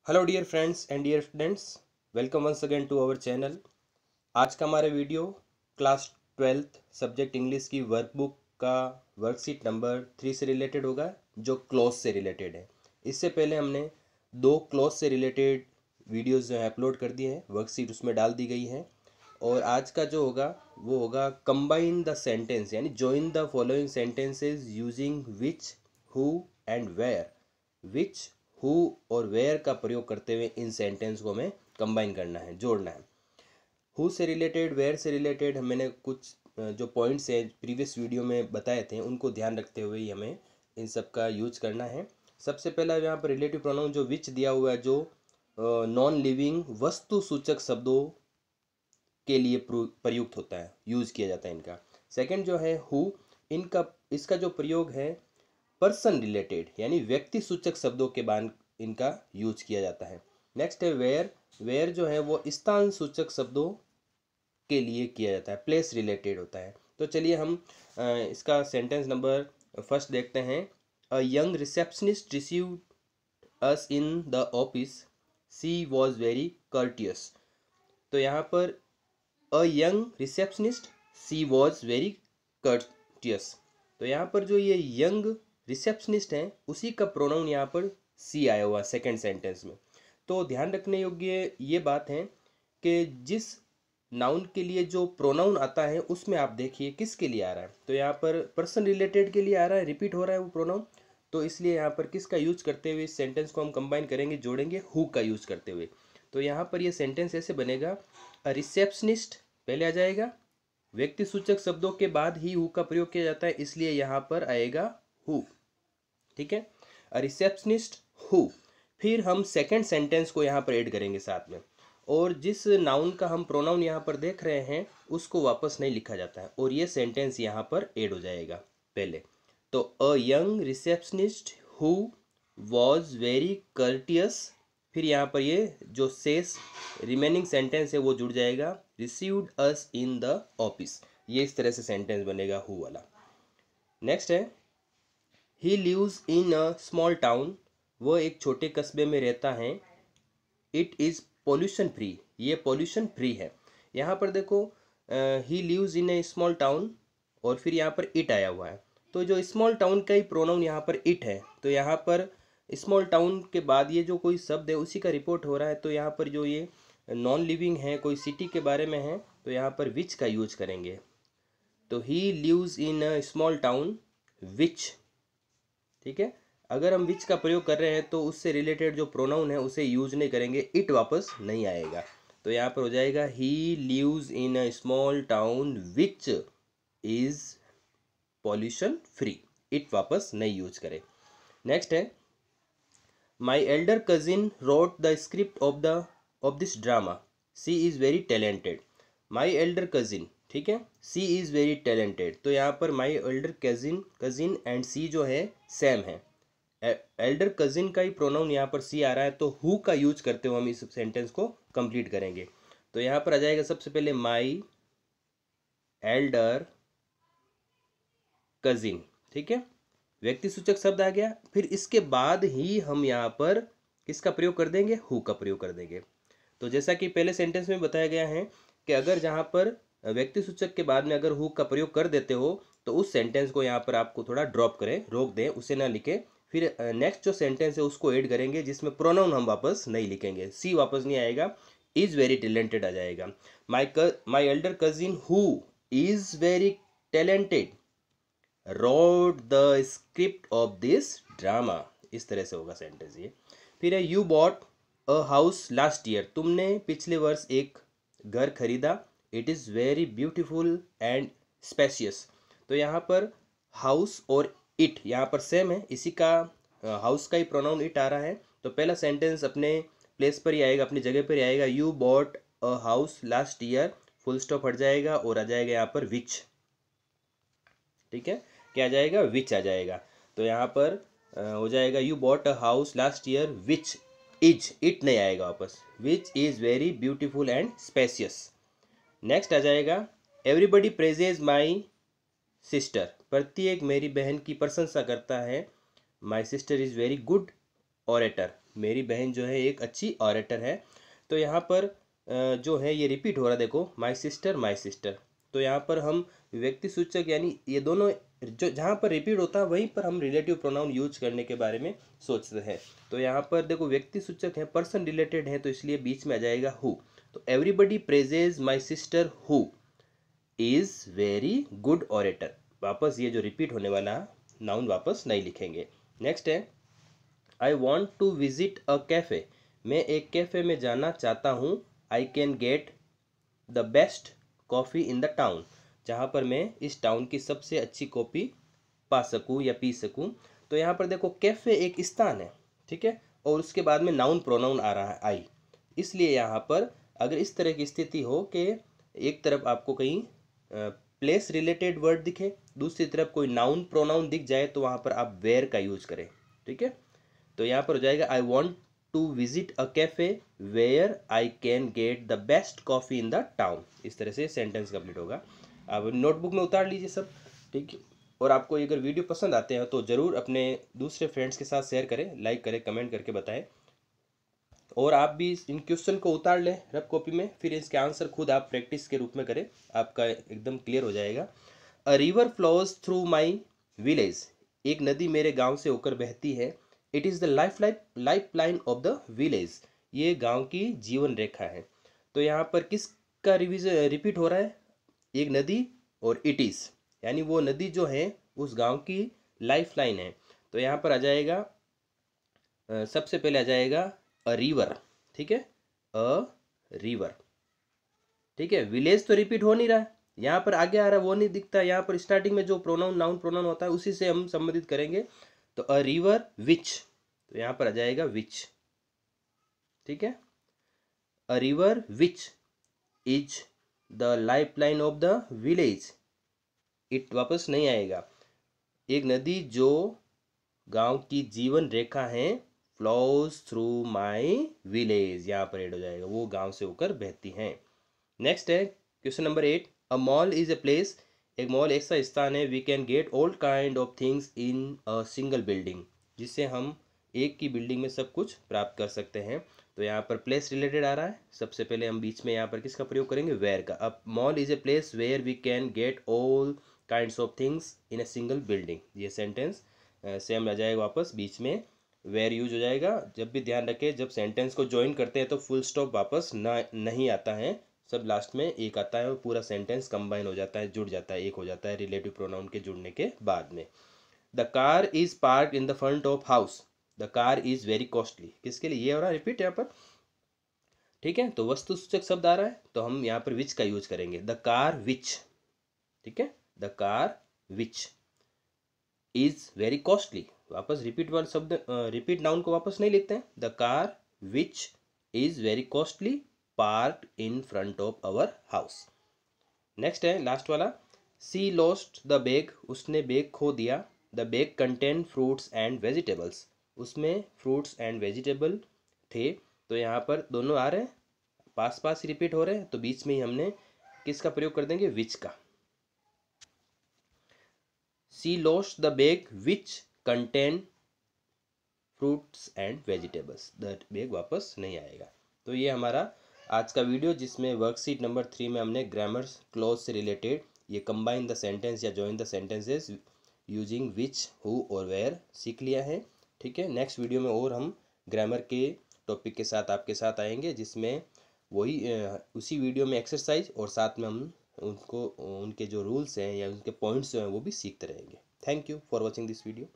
Hello dear friends and dear students, welcome once again to our channel. आज का हमारा video class 12th subject English की workbook का worksheet number 3 से related होगा, जो क्लॉज से रिलेटेड है। इससे पहले हमने 2 क्लॉज से रिलेटेड वीडियोस जो है अपलोड कर दिए हैं, वर्कशीट उसमें डाल दी गई है। और आज का जो होगा वो होगा कंबाइन द सेंटेंस, यानी join the following sentences using which, who and where. Which, who और वेयर का प्रयोग करते हुए इन सेंटेंस को हमें कंबाइन करना है, जोड़ना है। हु से रिलेटेड, वेयर से रिलेटेड मैंने कुछ जो पॉइंट्स हैं प्रीवियस वीडियो में बताए थे, उनको ध्यान रखते हुए ही हमें इन सब का यूज करना है। सबसे पहला यहाँ पर रिलेटिव प्रोनाउन जो विच दिया हुआ है, जो नॉन लिविंग वस्तु सूचक शब्दों के लिए प्रयुक्त होता है, यूज किया जाता है इनका। सेकंड जो है हु, इसका जो प्रयोग है पर्सन रिलेटेड, यानी व्यक्ति सूचक शब्दों के बाद इनका यूज किया जाता है। नेक्स्ट है वेयर। वेयर जो है वो स्थान सूचक शब्दों के लिए किया जाता है, प्लेस रिलेटेड होता है। तो चलिए हम इसका सेंटेंस नंबर फर्स्ट देखते हैं। A young receptionist received us in the office, she was very courteous. तो यहाँ पर a young receptionist, she was very courteous. तो यहाँ पर जो ये यंग रिसेप्शनिस्ट हैं उसी का प्रोनाउन यहाँ पर सी आया हुआ सेकंड सेंटेंस में। तो ध्यान रखने योग्य ये बात है कि जिस नाउन के लिए जो प्रोनाउन आता है उसमें आप देखिए किसके लिए आ रहा है। तो यहाँ पर पर्सन रिलेटेड के लिए आ रहा है, रिपीट हो रहा है वो प्रोनाउन। तो इसलिए यहाँ पर किसका यूज करते हुए इस सेंटेंस को हम कंबाइन करेंगे, जोड़ेंगे, हु का यूज करते हुए। तो यहाँ पर ये सेंटेंस ऐसे बनेगा, अ रिसेप्शनिस्ट पहले आ जाएगा, व्यक्ति सूचक शब्दों के बाद ही हु का प्रयोग किया जाता है, इसलिए यहाँ पर आएगा हु। ठीक है, अ रिसेप्शनिस्ट हु। फिर हम सेकंड सेंटेंस को यहाँ पर ऐड करेंगे साथ में, और जिस नाउन का हम प्रोनाउन यहाँ पर देख रहे हैं उसको वापस नहीं लिखा जाता है, और ये सेंटेंस यहाँ पर ऐड हो जाएगा पहले। तो a young receptionist who was very courteous, फिर यहाँ पर ये जो शेष रिमेनिंग सेंटेंस है वो जुड़ जाएगा, received us in the office. ये इस तरह से सेंटेंस बनेगा हु वाला। नेक्स्ट है he lives in a small town, वह एक छोटे कस्बे में रहता है। इट इज़ पॉल्यूशन फ्री, ये पॉल्यूशन फ्री है। यहाँ पर देखो he lives in a small town और फिर यहाँ पर इट आया हुआ है। तो जो स्मॉल टाउन का ही प्रोनाउन यहाँ पर इट है, तो यहाँ पर स्मॉल टाउन के बाद ये जो कोई शब्द है उसी का रिपोर्ट हो रहा है। तो यहाँ पर जो ये नॉन लिविंग है, कोई सिटी के बारे में है, तो यहाँ पर विच का यूज करेंगे। तो he lives in a small town which. ठीक है, अगर हम विच का प्रयोग कर रहे हैं तो उससे रिलेटेड जो प्रोनाउन है उसे यूज नहीं करेंगे, इट वापस नहीं आएगा। तो यहाँ पर हो जाएगा he lives in a small town which is pollution free, it वापस नहीं यूज करें। नेक्स्ट है my elder cousin wrote the script of this drama, she is very talented. My elder cousin, ठीक है, सी इज़ वेरी टैलेंटेड। तो यहाँ पर my elder cousin and she जो है सेम है। एल्डर कजिन का ही प्रोनाउन यहाँ पर सी आ रहा है, तो हु का यूज करते हुए हम इस सेंटेंस को कंप्लीट करेंगे। तो यहाँ पर आ जाएगा सबसे पहले माई एल्डर कजिन, ठीक है, व्यक्ति सूचक शब्द आ गया। फिर इसके बाद ही हम यहाँ पर किसका प्रयोग कर देंगे, हु का प्रयोग कर देंगे। तो जैसा कि पहले सेंटेंस में बताया गया है कि अगर जहाँ पर व्यक्ति सूचक के बाद में अगर हु का प्रयोग कर देते हो तो उस सेंटेंस को यहाँ पर आपको थोड़ा ड्रॉप करें, रोक दें, उसे ना लिखें। फिर नेक्स्ट जो सेंटेंस है उसको ऐड करेंगे जिसमें प्रोनाउन हम वापस नहीं लिखेंगे, सी वापस नहीं आएगा, इज़ वेरी टैलेंटेड आ जाएगा। माई elder cousin who is very talented road the script of this drama, इस तरह से होगा सेंटेंस ये। फिर है you bought a house last year, तुमने पिछले वर्ष एक घर खरीदा। It is very beautiful and spacious. तो यहाँ पर हाउस और इट यहाँ पर सेम है, इसी का हाउस का ही प्रोनाउन इट आ रहा है। तो पहला सेंटेंस अपने प्लेस पर ही आएगा, अपनी जगह पर ही आएगा। You bought a house last year, full stop हट जाएगा और आ जाएगा यहाँ पर विच। ठीक है, क्या आ जाएगा, विच आ जाएगा। तो यहाँ पर हो जाएगा you bought a house last year which is, it नहीं आएगा वापस, which is very beautiful and spacious. Next आ जाएगा एवरीबडी प्रेजेज माई सिस्टर, प्रत्येक मेरी बहन की प्रशंसा करता है। My sister is very good orator, मेरी बहन जो है एक अच्छी ऑरेटर है। तो यहाँ पर जो है ये रिपीट हो रहा है, देखो माई सिस्टर माई सिस्टर। तो यहाँ पर हम व्यक्ति सूचक यानी ये दोनों जो जहाँ पर रिपीट होता है वहीं पर हम रिलेटिव प्रोनाउन यूज करने के बारे में सोचते हैं। तो यहाँ पर देखो व्यक्ति सूचक है, पर्सन रिलेटेड है, तो इसलिए बीच में आ जाएगा हु। तो everybody praises my sister who is very good orator. वापस ये जो रिपीट होने वाला नाउन वापस नहीं लिखेंगे। नेक्स्ट है I want to visit a cafe. मैं एक कैफ़े में जाना चाहता हूँ। I can get the best coffee in the town. जहाँ पर मैं इस टाउन की सबसे अच्छी कॉफ़ी पा सकूँ या पी सकूँ। तो यहाँ पर देखो कैफ़े एक स्थान है, ठीक है, और उसके बाद में नाउन प्रोनाउन आ रहा है आई। इसलिए यहाँ पर अगर इस तरह की स्थिति हो कि एक तरफ आपको कहीं प्लेस रिलेटेड वर्ड दिखे, दूसरी तरफ कोई नाउन प्रोनाउन दिख जाए, तो वहाँ पर आप वेयर का यूज करें, ठीक है। तो यहाँ पर हो जाएगा I want to visit a cafe where I can get the best coffee in the town. इस तरह से सेंटेंस कंप्लीट होगा। अब नोटबुक में उतार लीजिए सब, ठीक है। और आपको अगर वीडियो पसंद आते हैं तो ज़रूर अपने दूसरे फ्रेंड्स के साथ शेयर करें, लाइक करें, कमेंट करके बताएं। और आप भी इन क्वेश्चन को उतार लें रफ कॉपी में, फिर इसके आंसर खुद आप प्रैक्टिस के रूप में करें, आपका एकदम क्लियर हो जाएगा। A river flows through my village. एक नदी मेरे गांव से होकर बहती है। It is the life line of the village. ये गांव की जीवन रेखा है। तो यहाँ पर किसका रिवीजन रिपीट हो रहा है? एक नदी और इट इज़, यानी वो नदी जो है उस गांव की लाइफ लाइन है। तो यहाँ पर आ जाएगा सबसे पहले आ जाएगा अ रिवर, ठीक है, अ रिवर, ठीक है। विलेज तो रिपीट हो नहीं रहा है, यहाँ पर आगे आ रहा है वो नहीं दिखता। यहाँ पर स्टार्टिंग में जो प्रोनाउन नाउन प्रोनाउन होता है उसी से हम संबंधित करेंगे। तो अ रिवर विच, तो यहाँ पर आ जाएगा विच, ठीक है। A river which is the life line of the village. It वापस नहीं आएगा। एक नदी जो गांव की जीवन रेखा है, फ्लोज थ्रू माई विलेज, यहाँ पर ऐड हो जाएगा, वो गांव से होकर बहती हैं। नेक्स्ट है question number 8। A mall is a place. एक मॉल ऐसा स्थान है we can get all kind of things in a single building, जिससे हम एक की बिल्डिंग में सब कुछ प्राप्त कर सकते हैं। तो यहाँ पर प्लेस रिलेटेड आ रहा है। सबसे पहले हम बीच में यहाँ पर किसका प्रयोग करेंगे? वेयर का। अब mall is a place where we can get all kinds of things in a single building. ये सेंटेंस सेम आ जाएगा, वापस बीच में वेयर यूज हो जाएगा। जब भी ध्यान रखें, जब सेंटेंस को ज्वाइन करते हैं तो फुल स्टॉप वापस ना नहीं आता है, सब लास्ट में एक आता है और पूरा सेंटेंस कंबाइन हो जाता है, जुड़ जाता है, एक हो जाता है रिलेटिव प्रोनाउन के जुड़ने के बाद में। The car is park in the front of house. The car is very costly. किसके लिए ये हो रहा है रिपीट यहाँ पर? ठीक है, तो वस्तु सूचक शब्द आ रहा है तो हम यहाँ पर विच का यूज करेंगे। द कार विच, ठीक है, the car which is very costly. वापस रिपीट वाला शब्द, रिपीट नाउन को वापस नहीं लिखते हैं। The car which is very costly park in front of our house. Next है लास्ट वाला। सी लॉस्ट द बैग। उसने बैग खो दिया। The bag contain fruits and vegetables. उसमें फ्रूट्स एंड वेजिटेबल थे। तो यहाँ पर दोनों आ रहे हैं, पास पास रिपीट हो रहे हैं, तो बीच में ही हमने किसका प्रयोग कर देंगे? विच का। She lost the bag which contain fruits and vegetables. The bag वापस नहीं आएगा। तो ये हमारा आज का वीडियो, जिसमें वर्कशीट नंबर 3 में हमने ग्रामर क्लॉज से रिलेटेड ये कंबाइन द सेंटेंस या join the sentences using which, who और वेयर सीख लिया है। ठीक है, नेक्स्ट वीडियो में और हम ग्रामर के टॉपिक के साथ आपके साथ आएंगे, जिसमें वही उसी वीडियो में एक्सरसाइज और साथ में हम उनको उनके जो रूल्स हैं या उनके पॉइंट्स जो हैं वो भी सीखते रहेंगे। Thank you for watching this video.